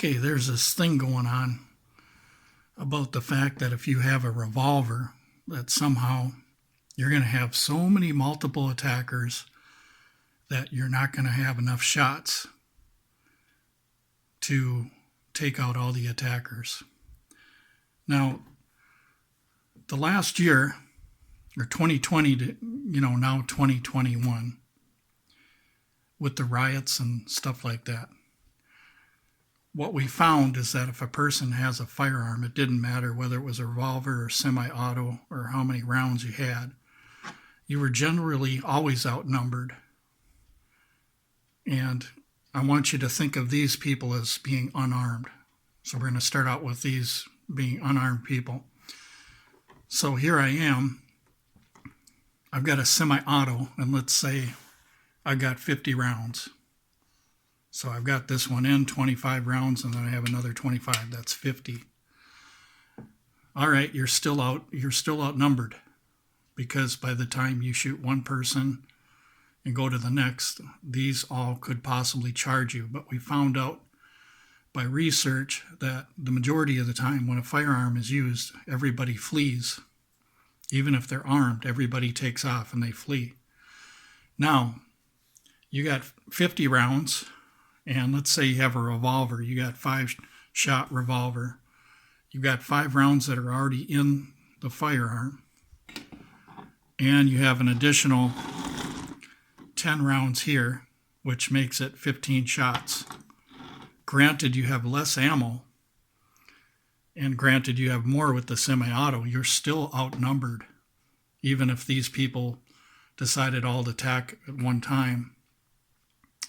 Okay, there's this thing going on about the fact that if you have a revolver, that somehow you're going to have so many multiple attackers that you're not going to have enough shots to take out all the attackers. Now, the last year, or 2020 to, now 2021, with the riots and stuff like that, what we found is that if a person has a firearm, it didn't matter whether it was a revolver or semi-auto or how many rounds you had, you were generally always outnumbered. And I want you to think of these people as being unarmed. So we're going to start out with these being unarmed people. So here I am. I've got a semi-auto, and let's say I've got 50 rounds. So I've got this one in 25 rounds, and then I have another 25. That's 50. All right, you're still outnumbered, because by the time you shoot one person and go to the next, these all could possibly charge you. But we found out by research that the majority of the time when a firearm is used, everybody flees. Even if they're armed, everybody takes off and they flee. Now, you got 50 rounds, and let's say you have a revolver. You got 5-shot revolver. You've got 5 rounds that are already in the firearm, and you have an additional 10 rounds here, which makes it 15 shots. Granted, you have less ammo, and granted, you have more with the semi-auto. You're still outnumbered, even if these people decided all to attack at one time,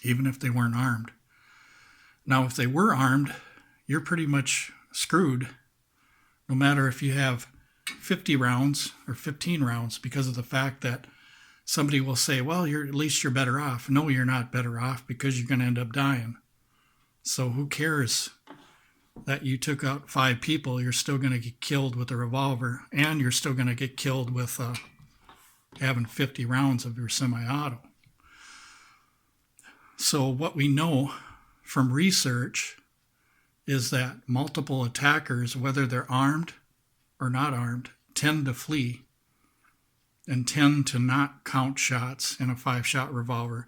even if they weren't armed. Now, if they were armed, you're pretty much screwed, no matter if you have 50 rounds or 15 rounds, because of the fact that somebody will say, well, at least you're better off. No, you're not better off, because you're going to end up dying. So who cares that you took out 5 people? You're still going to get killed with a revolver, and you're still going to get killed with having 50 rounds of your semi-auto. So what we know from research is that multiple attackers, whether they're armed or not armed, tend to flee and tend to not count shots in a 5-shot revolver,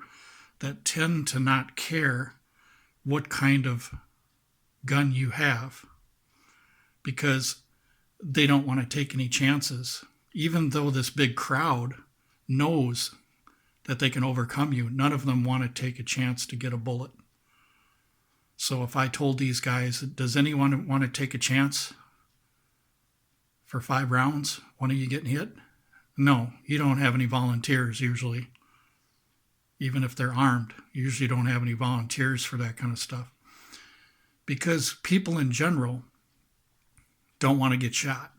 that tend to not care what kind of gun you have, because they don't want to take any chances. Even though this big crowd knows that they can overcome you, none of them want to take a chance to get a bullet. So if I told these guys, does anyone want to take a chance for 5 rounds? One of you getting hit? No, you don't have any volunteers usually. Even if they're armed, you usually don't have any volunteers for that kind of stuff. Because people in general don't want to get shot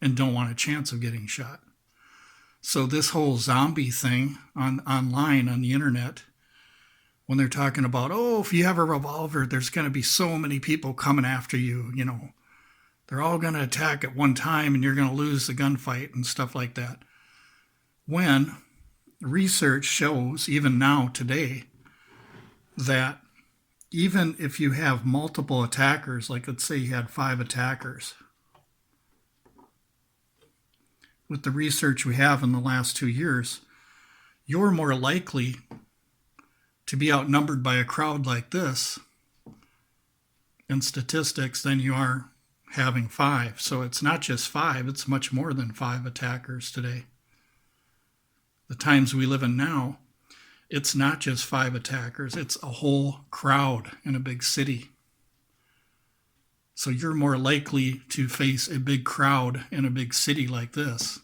and don't want a chance of getting shot. So this whole zombie thing online on the internet, when they're talking about, oh, if you have a revolver, there's going to be so many people coming after you, they're all going to attack at one time and you're going to lose the gunfight and stuff like that. When research shows, even now today, that even if you have multiple attackers, like let's say you had 5 attackers, with the research we have in the last 2 years, you're more likely to be outnumbered by a crowd like this in statistics than you are having 5. So it's not just 5, it's much more than 5 attackers today. The times we live in now, it's not just 5 attackers, it's a whole crowd in a big city. So you're more likely to face a big crowd in a big city like this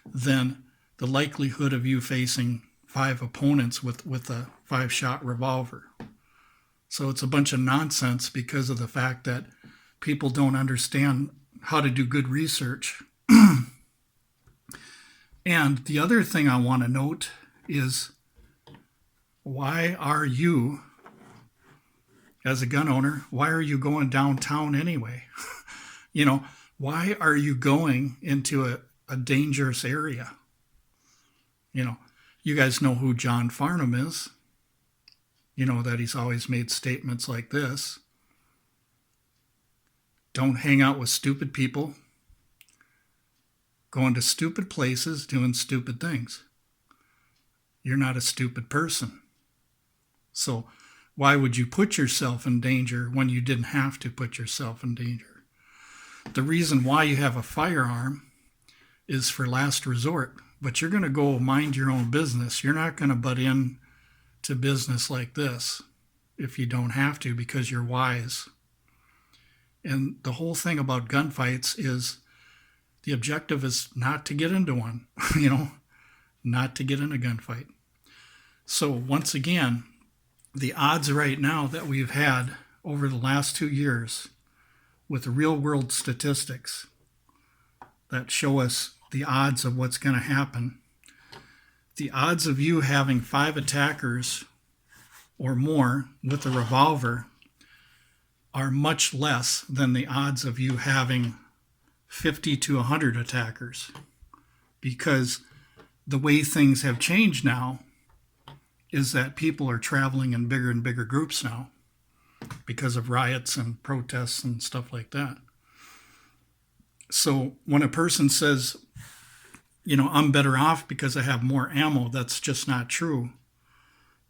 than the likelihood of you facing 5 opponents with a 5-shot revolver. So it's a bunch of nonsense because of the fact that people don't understand how to do good research. And the other thing I want to note is, why are you, as a gun owner, why are you going downtown anyway? Why are you going into a dangerous area? You guys know who John Farnham is. You know that he's always made statements like this. Don't hang out with stupid people, going to stupid places, doing stupid things. You're not a stupid person. So why would you put yourself in danger when you didn't have to put yourself in danger? The reason why you have a firearm is for last resort, but you're going to go mind your own business. You're not going to butt in to business like this if you don't have to, because you're wise. And the whole thing about gunfights is the objective is not to get into one, not to get in a gunfight. So once again, the odds right now that we've had over the last 2 years with real world statistics that show us the odds of what's going to happen, the odds of you having 5 attackers or more with a revolver are much less than the odds of you having 50 to 100 attackers, because the way things have changed now is that people are traveling in bigger and bigger groups now because of riots and protests and stuff like that. So when a person says, I'm better off because I have more ammo, that's just not true,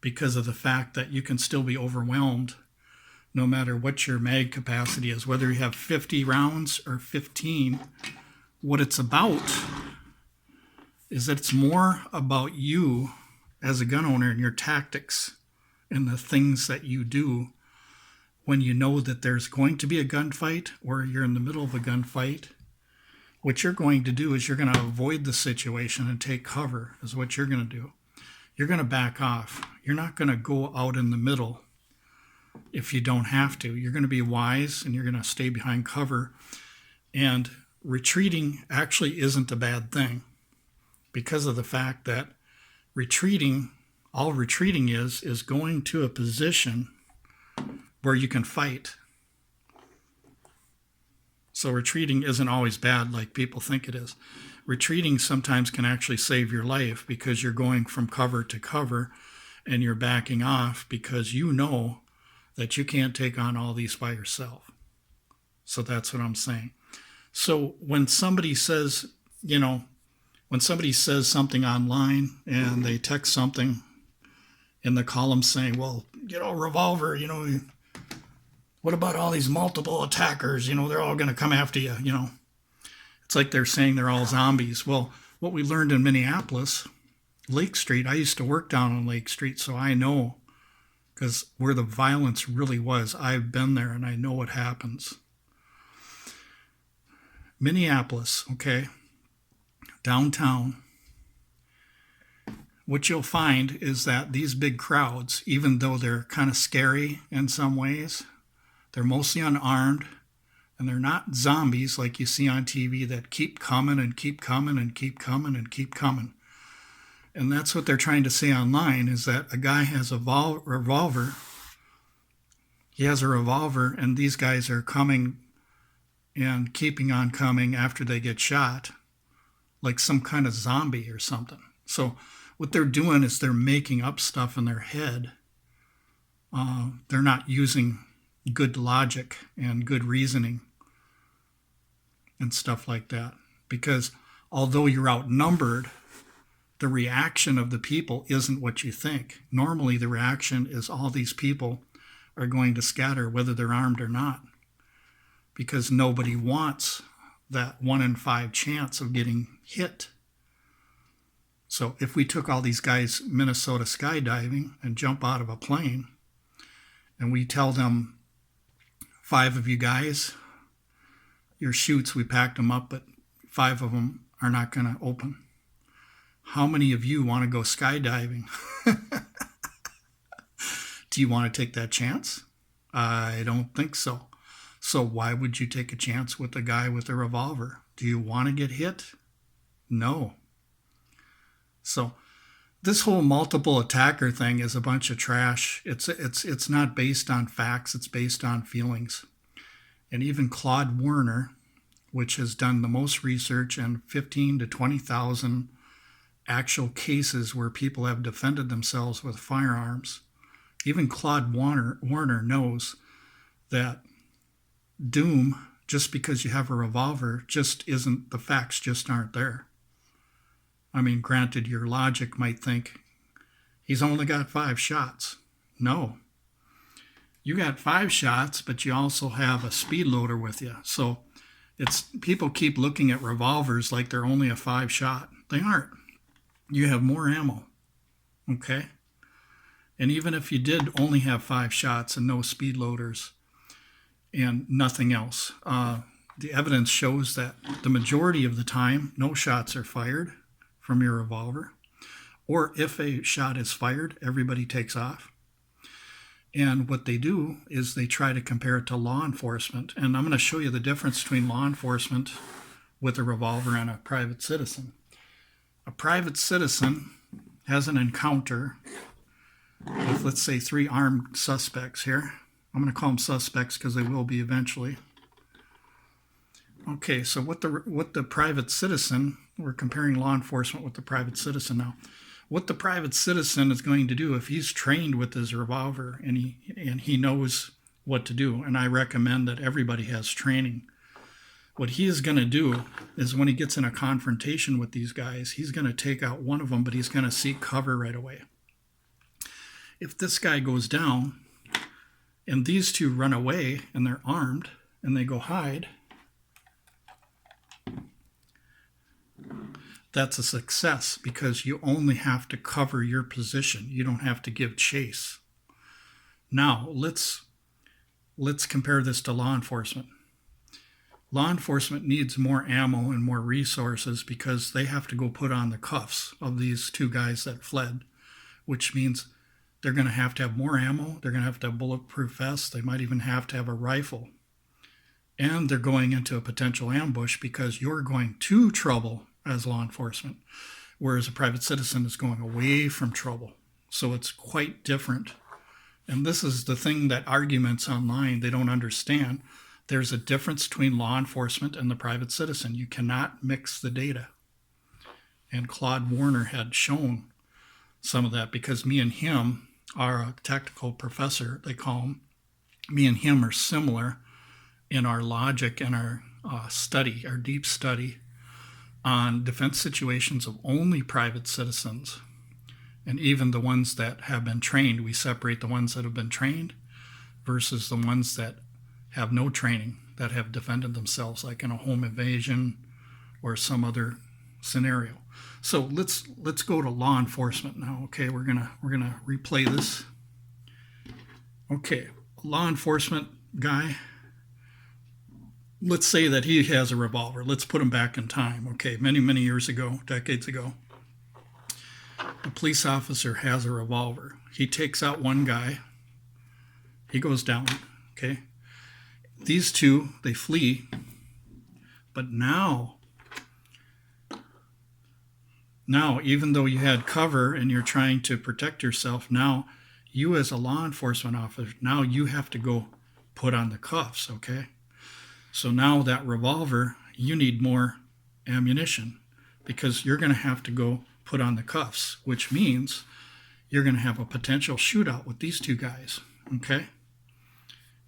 because of the fact that you can still be overwhelmed no matter what your mag capacity is, whether you have 50 rounds or 15. What it's about is that it's more about you as a gun owner and your tactics and the things that you do when you know that there's going to be a gunfight or you're in the middle of a gunfight. What you're going to do is you're going to avoid the situation and take cover is what you're going to do. You're going to back off. You're not going to go out in the middle if you don't have to. You're going to be wise and you're going to stay behind cover. And retreating actually isn't a bad thing, because of the fact that all retreating is going to a position where you can fight. So retreating isn't always bad like people think it is. Retreating sometimes can actually save your life, because you're going from cover to cover and you're backing off because you know that you can't take on all these by yourself. So that's what I'm saying. So when somebody says, something online and they text something in the column saying, well, revolver, what about all these multiple attackers? They're all going to come after you, It's like they're saying they're all zombies. Well, what we learned in Minneapolis, Lake Street, I used to work down on Lake Street, so I know, because where the violence really was, I've been there and I know what happens. Minneapolis, okay, downtown, what you'll find is that these big crowds, even though they're kind of scary in some ways, they're mostly unarmed, and they're not zombies like you see on TV that keep coming and keep coming and keep coming and keep coming. And that's what they're trying to say online, is that a guy has a revolver. He has a revolver, and these guys are coming and keeping on coming after they get shot, like some kind of zombie or something. So what they're doing is they're making up stuff in their head. They're not using good logic and good reasoning and stuff like that. Because although you're outnumbered, the reaction of the people isn't what you think. Normally the reaction is all these people are going to scatter whether they're armed or not, because nobody wants that 1 in 5 chance of getting hit. So if we took all these guys Minnesota skydiving and jump out of a plane, and we tell them, 5 of you guys, your chutes, we packed them up, but 5 of them are not going to open. How many of you want to go skydiving? Do you want to take that chance? I don't think so. So why would you take a chance with a guy with a revolver? Do you want to get hit? No. So this whole multiple attacker thing is a bunch of trash. It's not based on facts. It's based on feelings. And even Claude Warner, which has done the most research and 15 to 20,000 actual cases where people have defended themselves with firearms, even Claude Warner knows that doom just because you have a revolver just isn't, the facts just aren't there. I mean, granted, your logic might think he's only got 5 shots. No. You got 5 shots, but you also have a speed loader with you. So it's, people keep looking at revolvers like they're only a 5 shot. They aren't. You have more ammo. Okay? And even if you did only have 5 shots and no speed loaders and nothing else, the evidence shows that the majority of the time, no shots are fired from your revolver. Or if a shot is fired, everybody takes off. And what they do is they try to compare it to law enforcement. And I'm going to show you the difference between law enforcement with a revolver and a private citizen. A private citizen has an encounter with, let's say, 3 armed suspects here. I'm going to call them suspects because they will be eventually. Okay, so what the private citizen, we're comparing law enforcement with the private citizen now. What the private citizen is going to do if he's trained with his revolver and he knows what to do, and I recommend that everybody has training. What he is going to do is when he gets in a confrontation with these guys, he's going to take out one of them, but he's going to seek cover right away. If this guy goes down and these 2 run away and they're armed and they go hide, that's a success because you only have to cover your position. You don't have to give chase. Now, let's compare this to law enforcement. Law enforcement needs more ammo and more resources because they have to go put on the cuffs of these 2 guys that fled, which means they're going to have more ammo. They're going to have bulletproof vests. They might even have to have a rifle. And they're going into a potential ambush because you're going to trouble as law enforcement, whereas a private citizen is going away from trouble. So it's quite different. And this is the thing that arguments online, they don't understand. There's a difference between law enforcement and the private citizen. You cannot mix the data. And Claude Warner had shown some of that because me and him are a technical professor, they call him. Me and him are similar in our logic and our study, our deep study on defense situations of only private citizens. And even the ones that have been trained, we separate the ones that have been trained versus the ones that have no training, that have defended themselves, like in a home invasion or some other scenario. So let's go to law enforcement now. Okay, we're gonna replay this. Okay, law enforcement guy. Let's say that he has a revolver. Let's put him back in time. Okay, many years ago, decades ago. A police officer has a revolver. He takes out one guy. He goes down. Okay. These 2, they flee. But now, even though you had cover and you're trying to protect yourself, now you as a law enforcement officer, now you have to go put on the cuffs, okay? So now that revolver, you need more ammunition because you're going to have to go put on the cuffs, which means you're going to have a potential shootout with these 2 guys, okay?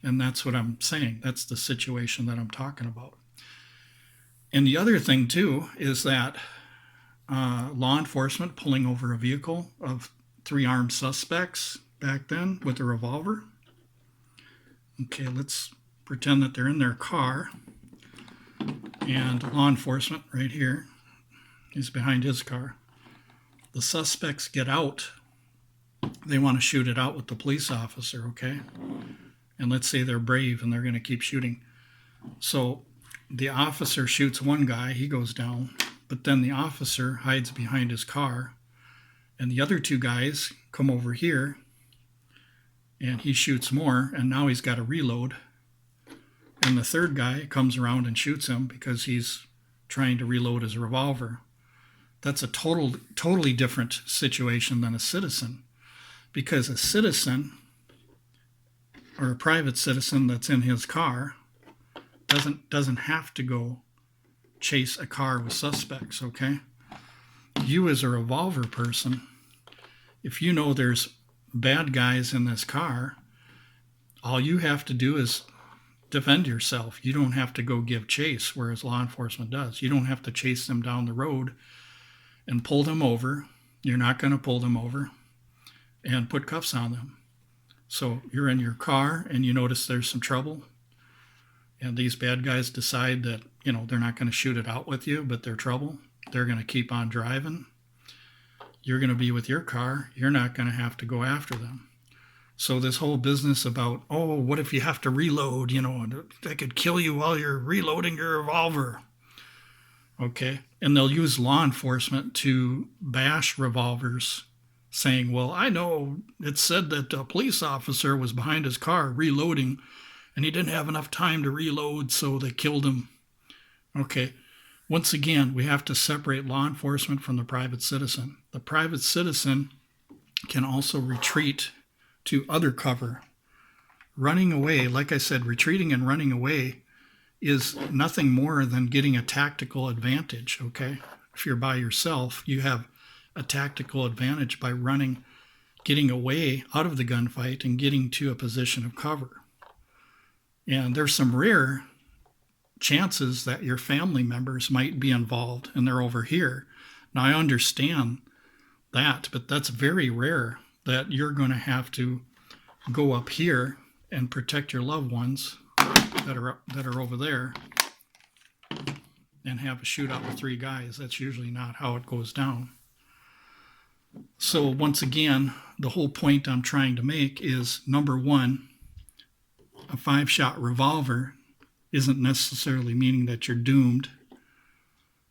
And that's what I'm saying. That's the situation that I'm talking about. And the other thing, too, is that law enforcement pulling over a vehicle of 3 armed suspects back then with a revolver. Okay, let's pretend that they're in their car. And law enforcement right here is behind his car. The suspects get out. They want to shoot it out with the police officer, okay? And let's say they're brave and they're going to keep shooting. So the officer shoots one guy, he goes down, but then the officer hides behind his car, and the other 2 guys come over here, and he shoots more, and now he's got to reload. And the 3rd guy comes around and shoots him because he's trying to reload his revolver. That's a totally different situation than a citizen, because a citizen or a private citizen that's in his car doesn't have to go chase a car with suspects, okay? You as a revolver person, if you know there's bad guys in this car, all you have to do is defend yourself. You don't have to go give chase, whereas law enforcement does. You don't have to chase them down the road and pull them over. You're not going to pull them over and put cuffs on them. So you're in your car and you notice there's some trouble, and these bad guys decide that, they're not going to shoot it out with you, but they're trouble. They're going to keep on driving. You're going to be with your car. You're not going to have to go after them. So this whole business about, what if you have to reload, they could kill you while you're reloading your revolver. Okay. And they'll use law enforcement to bash revolvers, saying, well, I know it said that a police officer was behind his car reloading and he didn't have enough time to reload, so they killed him. Okay. Once again, we have to separate law enforcement from the private citizen. The private citizen can also retreat to other cover. Running away, like I said, retreating and running away is nothing more than getting a tactical advantage, okay? If you're by yourself, you have a tactical advantage by running, getting away out of the gunfight and getting to a position of cover. And there's some rare chances that your family members might be involved and they're over here. Now, I understand that, but that's very rare that you're going to have to go up here and protect your loved ones that are over there and have a shootout with 3 guys. That's usually not how it goes down. So once again, the whole point I'm trying to make is, number one, a 5-shot revolver isn't necessarily meaning that you're doomed,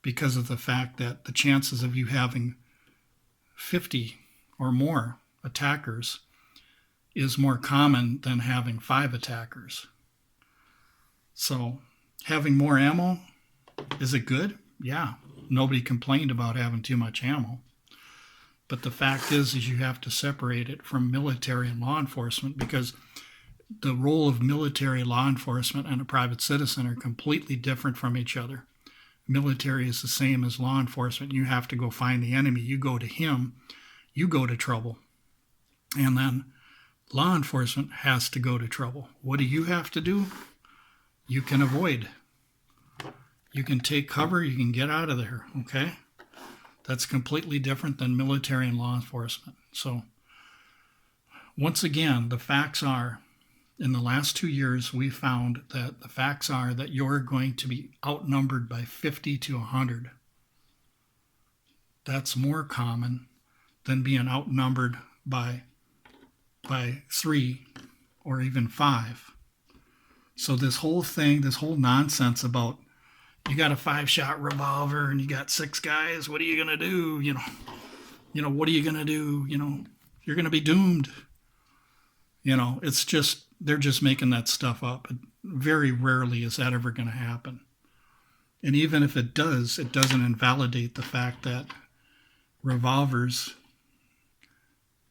because of the fact that the chances of you having 50 or more attackers is more common than having 5 attackers. So having more ammo, is it good? Yeah. Nobody complained about having too much ammo. But the fact is you have to separate it from military and law enforcement, because the role of military, law enforcement, and a private citizen are completely different from each other. Military is the same as law enforcement. You have to go find the enemy. You go to him, you go to trouble. And then law enforcement has to go to trouble. What do you have to do? You can avoid. You can take cover. You can get out of there, okay? That's completely different than military and law enforcement. So once again, the facts are, in the last 2 years, we found that the facts are that you're going to be outnumbered by 50 to 100. That's more common than being outnumbered by 3 or even 5. So this whole thing, this whole nonsense about you got a 5-shot revolver and you got 6 guys, what are you going to do? What are you going to do? You're going to be doomed. It's just, they're just making that stuff up. Very rarely is that ever going to happen. And even if it does, it doesn't invalidate the fact that revolvers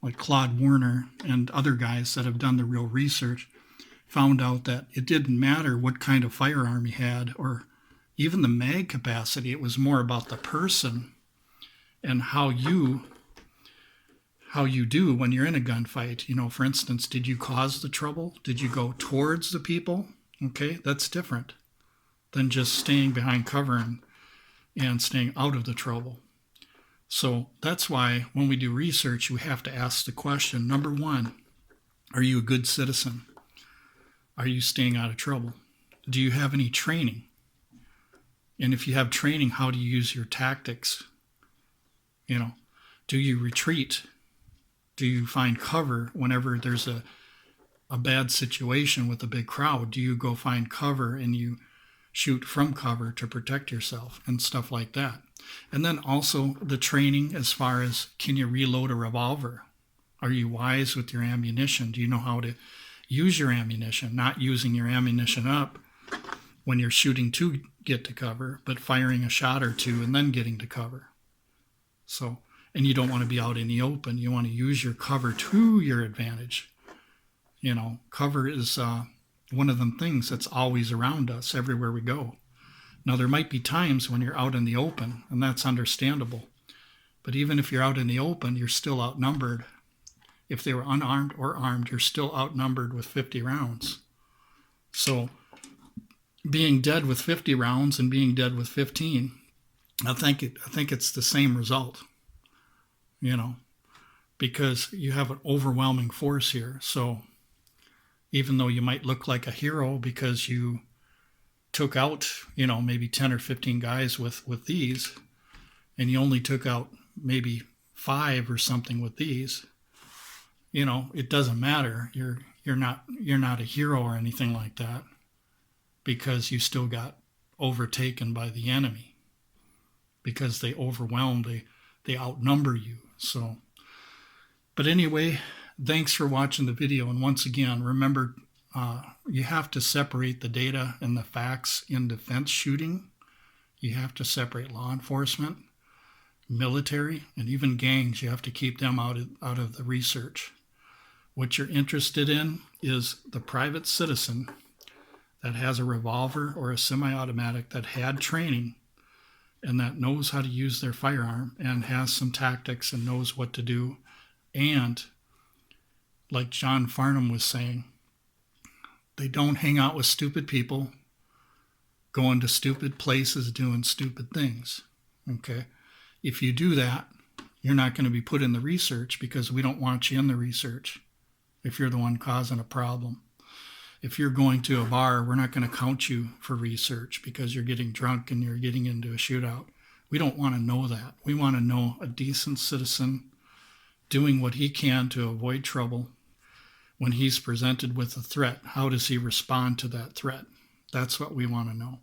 like Claude Warner and other guys that have done the real research found out that it didn't matter what kind of firearm he had or even the mag capacity. It was more about the person and how you do when you're in a gunfight. For instance, did you cause the trouble? Did you go towards the people? Okay, that's different than just staying behind cover and staying out of the trouble. So that's why when we do research, we have to ask the question, number one, are you a good citizen? Are you staying out of trouble? Do you have any training? And if you have training, how do you use your tactics? Do you retreat? Do you find cover whenever there's a bad situation with a big crowd? Do you go find cover and you shoot from cover to protect yourself and stuff like that? And then also the training as far as, can you reload a revolver? Are you wise with your ammunition? Do you know how to use your ammunition? Not using your ammunition up when you're shooting to get to cover, but firing a shot or two and then getting to cover. So, and you don't want to be out in the open. You want to use your cover to your advantage. Cover is one of them things that's always around us everywhere we go. Now, there might be times when you're out in the open, and that's understandable. But even if you're out in the open, you're still outnumbered. If they were unarmed or armed, you're still outnumbered with 50 rounds. So being dead with 50 rounds and being dead with 15, I think it's the same result, you know, because you have an overwhelming force here. So even though you might look like a hero because you took out, maybe 10 or 15 guys with these, and you only took out maybe 5 or something with these, it doesn't matter. You're not a hero or anything like that, because you still got overtaken by the enemy, because they overwhelmed, they outnumber you. So, but anyway, thanks for watching the video. And once again, remember, you have to separate the data and the facts in defense shooting. You have to separate law enforcement, military, and even gangs. You have to keep them out of the research. What you're interested in is the private citizen that has a revolver or a semi-automatic, that had training and that knows how to use their firearm and has some tactics and knows what to do. And like John Farnham was saying, they don't hang out with stupid people, going to stupid places, doing stupid things. Okay? If you do that, you're not going to be put in the research, because we don't want you in the research if you're the one causing a problem. If you're going to a bar, we're not going to count you for research because you're getting drunk and you're getting into a shootout. We don't want to know that. We want to know a decent citizen doing what he can to avoid trouble. When he's presented with a threat, how does he respond to that threat? That's what we want to know.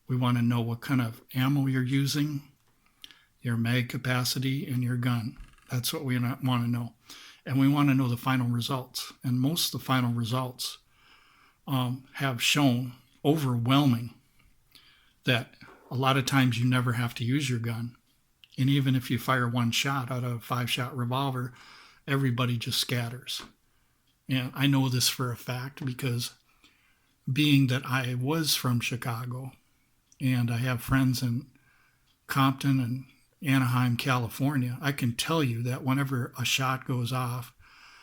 We want to know what kind of ammo you're using, your mag capacity, and your gun. That's what we want to know. And we want to know the final results. And most of the final results have shown overwhelming that a lot of times you never have to use your gun. And even if you fire one shot out of a 5-shot revolver, everybody just scatters. And I know this for a fact, because being that I was from Chicago and I have friends in Compton and Anaheim, California, I can tell you that whenever a shot goes off,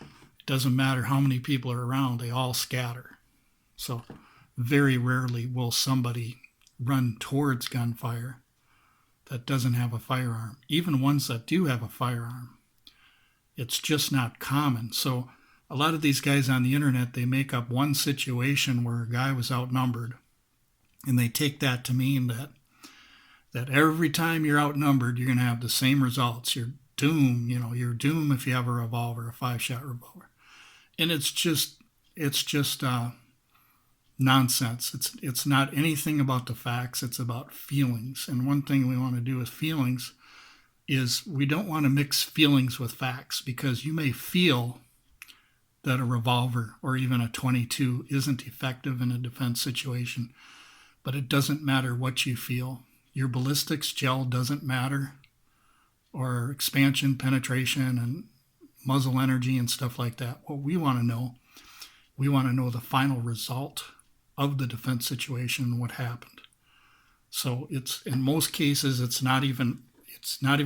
it doesn't matter how many people are around, they all scatter. So very rarely will somebody run towards gunfire that doesn't have a firearm. Even ones that do have a firearm, it's just not common. So a lot of these guys on the internet, they make up one situation where a guy was outnumbered, and they take that to mean that every time you're outnumbered, you're going to have the same results. You're doomed. You're doomed if you have a revolver, a 5-shot revolver. And it's just nonsense. It's not anything about the facts. It's about feelings. And one thing we want to do with feelings is we don't want to mix feelings with facts, because you may feel that a revolver or even a .22 isn't effective in a defense situation, but it doesn't matter what you feel. Your ballistics gel doesn't matter, or expansion, penetration, and muzzle energy and stuff like that. What we want to know the final result of the defense situation and what happened. So it's, in most cases, it's not even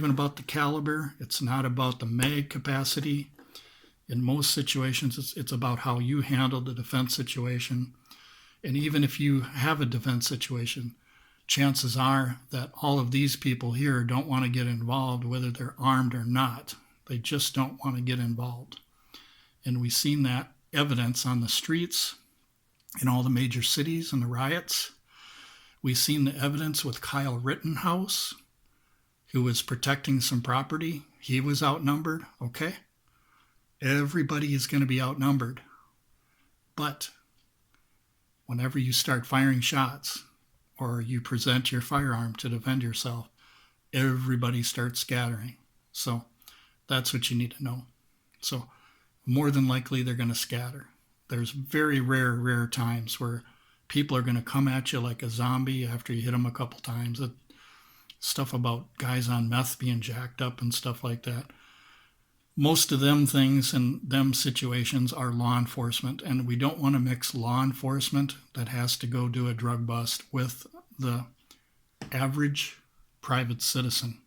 about the caliber. It's not about the mag capacity. In most situations, it's about how you handle the defense situation. And even if you have a defense situation, chances are that all of these people here don't want to get involved, whether they're armed or not. They just don't want to get involved. And we've seen that evidence on the streets in all the major cities and the riots. We've seen the evidence with Kyle Rittenhouse, who was protecting some property. He was outnumbered, okay? Everybody is going to be outnumbered. But whenever you start firing shots or you present your firearm to defend yourself, everybody starts scattering. So that's what you need to know. So more than likely, they're going to scatter. There's very rare times where people are going to come at you like a zombie after you hit them a couple times. Stuff about guys on meth being jacked up and stuff like that. Most of them things and them situations are law enforcement, and we don't want to mix law enforcement that has to go do a drug bust with the average private citizen.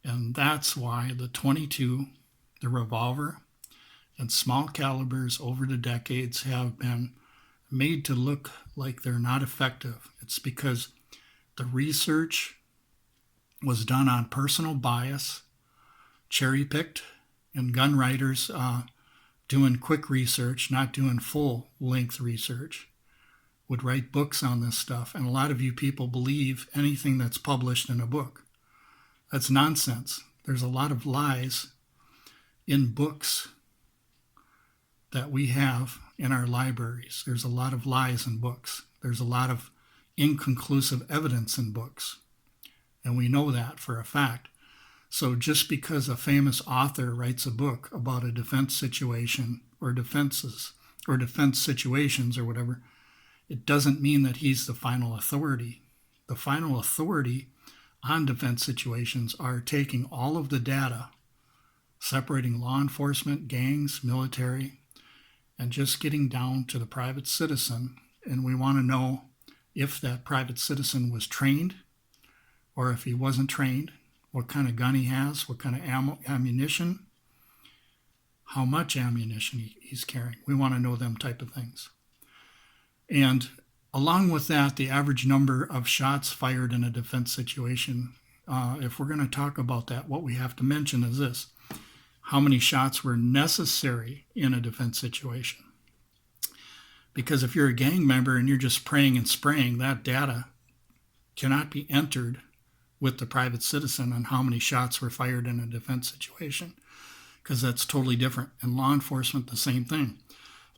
And that's why the .22, the revolver, and small calibers over the decades have been made to look like they're not effective. It's because the research was done on personal bias, cherry-picked, and gun writers doing quick research, not doing full-length research, would write books on this stuff. And a lot of you people believe anything that's published in a book. That's nonsense. There's a lot of lies in books that we have in our libraries. There's a lot of lies in books. There's a lot of inconclusive evidence in books. And we know that for a fact. So just because a famous author writes a book about a defense situation or defenses or defense situations or whatever, it doesn't mean that he's the final authority. The final authority on defense situations are taking all of the data, separating law enforcement, gangs, military, and just getting down to the private citizen. And we want to know if that private citizen was trained, or if he wasn't trained, what kind of gun he has, what kind of ammunition, how much ammunition he's carrying. We want to know them type of things. And along with that, the average number of shots fired in a defense situation. If we're going to talk about that, what we have to mention is this: how many shots were necessary in a defense situation. Because if you're a gang member and you're just praying and spraying, that data cannot be entered with the private citizen on how many shots were fired in a defense situation, because that's totally different. And law enforcement, the same thing.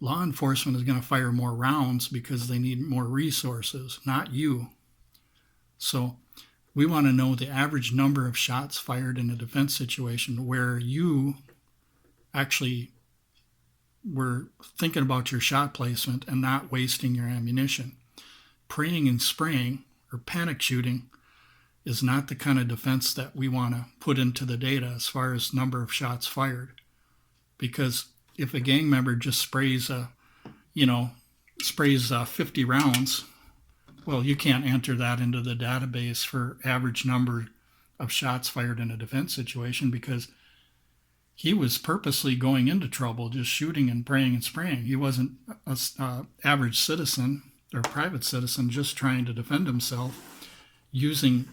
Law enforcement is going to fire more rounds because they need more resources, not you. So we want to know the average number of shots fired in a defense situation where you actually were thinking about your shot placement and not wasting your ammunition. Praying and spraying or panic shooting is not the kind of defense that we want to put into the data as far as number of shots fired. Because if a gang member just sprays 50 rounds, well, you can't enter that into the database for average number of shots fired in a defense situation, because he was purposely going into trouble, just shooting and praying and spraying. He wasn't an average citizen or private citizen just trying to defend himself, using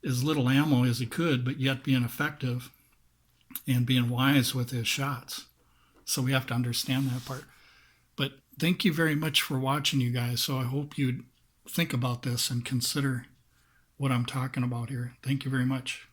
as little ammo as he could, but yet being effective and being wise with his shots. So we have to understand that part. But thank you very much for watching, you guys. So I hope you think about this and consider what I'm talking about here. Thank you very much.